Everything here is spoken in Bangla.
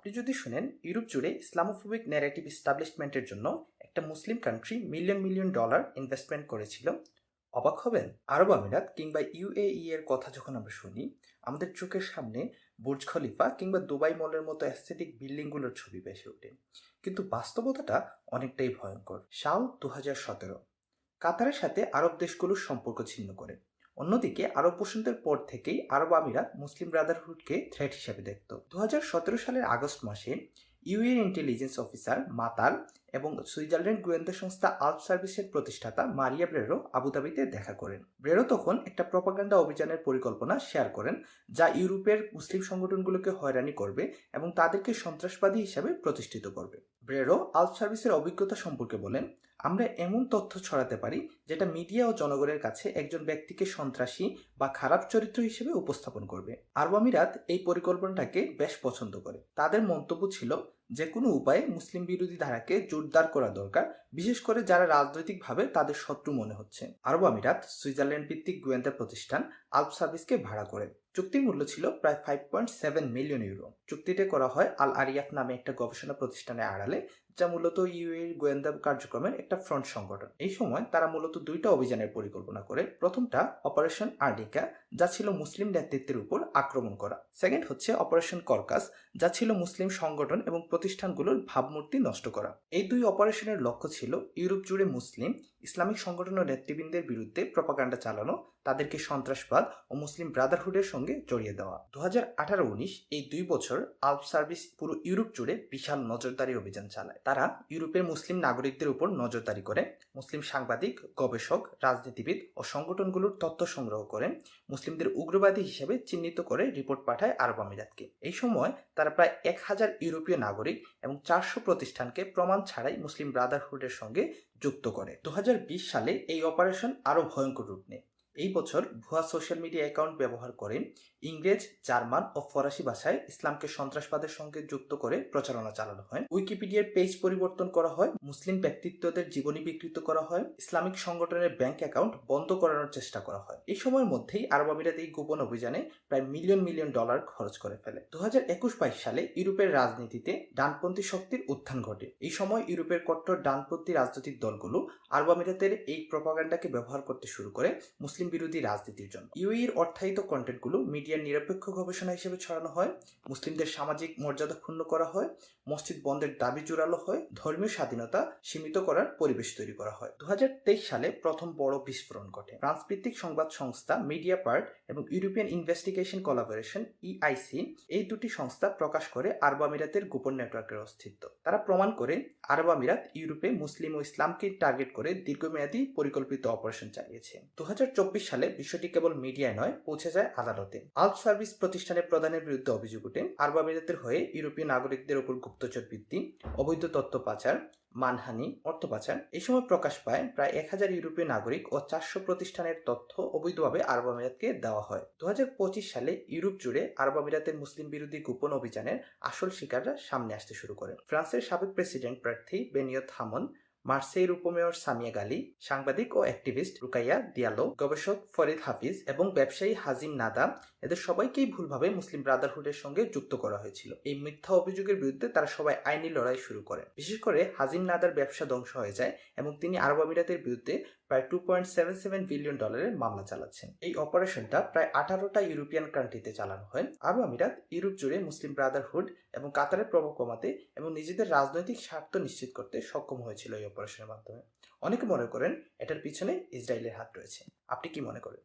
আপনি যদি শুনেন ইউরোপ জুড়ে ইসলামোফোবিক ন্যারেটিভ এস্টাবলিশমেন্টের জন্য একটা মুসলিম country million million dollar investment করেছিল, অবাক হবেন। আরব আমিরাত কিংবা ইউএই এর কথা যখন আমরা শুনি, আমাদের চোখের সামনে বুর্জ খলিফা কিংবা দুবাই মলের মতো অ্যাস্থেটিক বিল্ডিংগুলোর ছবি ভেসে ওঠে। কিন্তু বাস্তবতাটা অনেকটাই ভয়ঙ্কর। সাল 2017 কাতারের সাথে আরব দেশগুলোর সম্পর্ক ছিন্ন করে। অন্যদিকে আরব বসন্তের পর থেকেই আরব আমিরাত মুসলিম ব্রাদারহুডকে থ্রেট হিসেবে দেখত। 2017 সালের আগস্ট মাসে ইউএর ইন্টেলিজেন্স অফিসার মাতাল এবং সুইজারল্যান্ড গোয়েন্দা সংস্থা আল্প সার্ভিসের প্রতিষ্ঠাতা মারিয়া ব্রেরো আবুধাবিতে দেখা করেন। ব্রেরো তখন একটা প্রপাগান্ডা অভিযানের পরিকল্পনা শেয়ার করেন, যা ইউরোপের মুসলিম সংগঠনগুলোকে হয়রানি করবে এবং তাদেরকে সন্ত্রাসবাদী হিসাবে প্রতিষ্ঠিত করবে। ব্রেরো আল্প সার্ভিসের অভিজ্ঞতা সম্পর্কে বলেন, আমরা এমন তথ্য ছড়াতে পারি যেটা মিডিয়া ও জনগণের কাছে একজন ব্যক্তিকে সন্ত্রাসী বা খারাপ চরিত্র হিসেবে উপস্থাপন করবে। আরব আমিরাত এই পরিকল্পনাটাকে বেশ পছন্দ করে। তাদের মন্তব্য ছিল, যে কোনো উপায়ে মুসলিম বিরোধী ধারাকে জোরদার করা দরকার, বিশেষ করে যারা রাজনৈতিকভাবে তাদের শত্রু মনে হচ্ছে। আরব আমিরাত সুইজারল্যান্ড ভিত্তিক গোয়েন্দা প্রতিষ্ঠান আল্প সার্ভিসকে ভাড়া করে। চুক্তির মূল্য ছিল প্রায় 5.7 মিলিয়ন ইউরো। চুক্তিটা করা হয় আল আরিয়াফ নামে একটা গবেষণা প্রতিষ্ঠানের আড়ালে, যা মূলত ইউএর গোয়েন্দা কার্যক্রমের একটা ফ্রন্ট সংগঠন। এই সময় তারা মূলত দুইটা অভিযানের পরিকল্পনা করে। প্রথমটা অপারেশন আর্ডিকা, যা ছিল মুসলিম নেতৃত্বের উপর আক্রমণ করা। সেকেন্ড হচ্ছে অপারেশন কর্কাস, যা ছিল মুসলিম সংগঠন এবং প্রতিষ্ঠানগুলোর ভাবমূর্তি নষ্ট করা। এই দুই অপারেশনের লক্ষ্য ছিল ইউরোপ জুড়ে মুসলিম ইসলামিক সংগঠন ও নেতৃবৃন্দের বিরুদ্ধে প্রপাগান্ডা চালানো, তাদেরকে সন্ত্রাসবাদ ও মুসলিম ব্রাদারহুডের সঙ্গে জড়িয়ে দেওয়া। 2018-19 এই 2 বছর আল্প সার্ভিস পুরো ইউরোপ জুড়ে বিশাল নজরদারি অভিযান চালায়। তারা ইউরোপের মুসলিম নাগরিকদের উপর নজরদারি করে, মুসলিম সাংবাদিক, গবেষক, রাজনীতিবিদ ও সংগঠনগুলোর তথ্য সংগ্রহ করে, মুসলিমদের উগ্রবাদী হিসেবে চিহ্নিত করে রিপোর্ট পাঠায় আরব আমিরাতকে। এই সময় তারা প্রায় 1000 ইউরোপীয় নাগরিক এবং 400 প্রতিষ্ঠানকে প্রমাণ ছাড়াই মুসলিম ব্রাদারহুডের সঙ্গে যুক্ত করে। 2020 সালে এই অপারেশন আরও ভয়ঙ্কর রূপ নেয়। এই বছর ভুয়া সোশ্যাল মিডিয়া অ্যাকাউন্ট ব্যবহার করে ইংরেজ, জার্মান ও ফরাসি ভাষায় ইসলামকে সন্ত্রাসবাদের সঙ্গে যুক্ত করে প্রচারণা চালানো হয়। উইকিপিডিয়ার পেজ পরিবর্তন করা হয়, মুসলিম ব্যক্তিত্বদের জীবনী বিকৃত করা হয়, ইসলামিক সংগঠনের ব্যাংক অ্যাকাউন্ট বন্ধ করানোর চেষ্টা করা হয়। এই সময়ের মধ্যেই আরব আমিরাত এই গোপন অভিযানে প্রায় মিলিয়ন মিলিয়ন ডলার খরচ করে ফেলে। 2021-22 সালে ইউরোপের রাজনীতিতে ডানপন্থী শক্তির উত্থান ঘটে। এই সময় ইউরোপের কট্টর ডানপন্থী রাজনৈতিক দলগুলো আরব আমিরাতের এই প্রপাগান্ডাকে ব্যবহার করতে শুরু করে মুসলিম বিরোধী রাজনীতির জন্য। ইউএইর অর্থায়িত কন্টেন্টগুলো মিডিয়ার নিরপেক্ষ গবেষণা হিসেবে ছড়ানো হয়, মুসলিমদের সামাজিক মর্যাদা ক্ষুণ্ণ করা হয়, মসজিদ বন্ধের দাবি জোরালো হয়, ধর্মীয় স্বাধীনতা সীমিত করার পরিবেশ তৈরি করা হয়। 2023 সালে প্রথম বড় বিস্ফোরণ ঘটে। ফ্রান্স ভিত্তিক সংবাদ সংস্থা মিডিয়াপার্ট এবং ইউরোপিয়ান ইনভেস্টিগেশন কোলাবোরেশন ইআইসি, এই দুটি সংস্থা প্রকাশ করে আরব আমিরাতের গোপন নেটওয়ার্কের অস্তিত্ব। তারা প্রমাণ করে আরব আমিরাত ইউরোপে মুসলিম ও ইসলামকে টার্গেট করে দীর্ঘমেয়াদী পরিকল্পিত অপারেশন চালিয়েছে। 2024 সালে বিষয়টি কেবল মিডিয়ায় নয়, পৌঁছে যায় আদালতে। আল্প সার্ভিস প্রতিষ্ঠানের প্রধানের বিরুদ্ধে অভিযোগ ওঠে আরব আমিরাতের হয়ে ইউরোপীয় নাগরিকদের উপর গুপ্তচর বৃত্তি, অবৈধ তথ্য পাচার, মানহানি, অর্থ পাচার। এই সময় প্রকাশ পায় প্রায় 1000 ইউরোপীয় নাগরিক ও 400 প্রতিষ্ঠানের তথ্য অবৈধভাবে আরব আমিরাতকে দেওয়া হয়। 2025 সালে ইউরোপ জুড়ে আরব আমিরাতের মুসলিম বিরোধী গোপন অভিযানের আসল শিকাররা সামনে আসতে শুরু করে। ফ্রান্সের সাবেক প্রেসিডেন্ট প্রার্থী বেনিয়ত হামন, মার্সেইর উপমেয়র সামিয়া গালি, সাংবাদিক ও অ্যাক্টিভিস্ট রুকাইয়া দিয়ালো, গবেষক ফরিদ হাফিজ এবং ব্যবসায়ী হাজিম নাদা, এদের সবাইকেই ভুলভাবে মুসলিম ব্রাদারহুডের সঙ্গে যুক্ত করা হয়েছিল। এই মিথ্যা অভিযোগের বিরুদ্ধে তারা সবাই আইনি লড়াই শুরু করে। বিশেষ করে হাজিম নাদার ব্যবসা ধ্বংস হয়ে যায় এবং তিনি আরব আমিরাতের বিরুদ্ধে প্রায় 2.77 বিলিয়ন ডলারের মামলা চালাচ্ছেন। এই অপারেশনটা প্রায় 18টা ইউরোপিয়ান কান্ট্রিতে চালানো হয়। আরব আমিরাত ইউরোপ জুড়ে মুসলিম ব্রাদারহুড এবং কাতারের প্রভাব কমাতে এবং নিজেদের রাজনৈতিক স্বার্থ নিশ্চিত করতে সক্ষম হয়েছিল এই অপারেশনের মাধ্যমে। অনেকে মনে করেন এটার পিছনে ইসরায়েলের হাত রয়েছে। আপনি কি মনে করেন?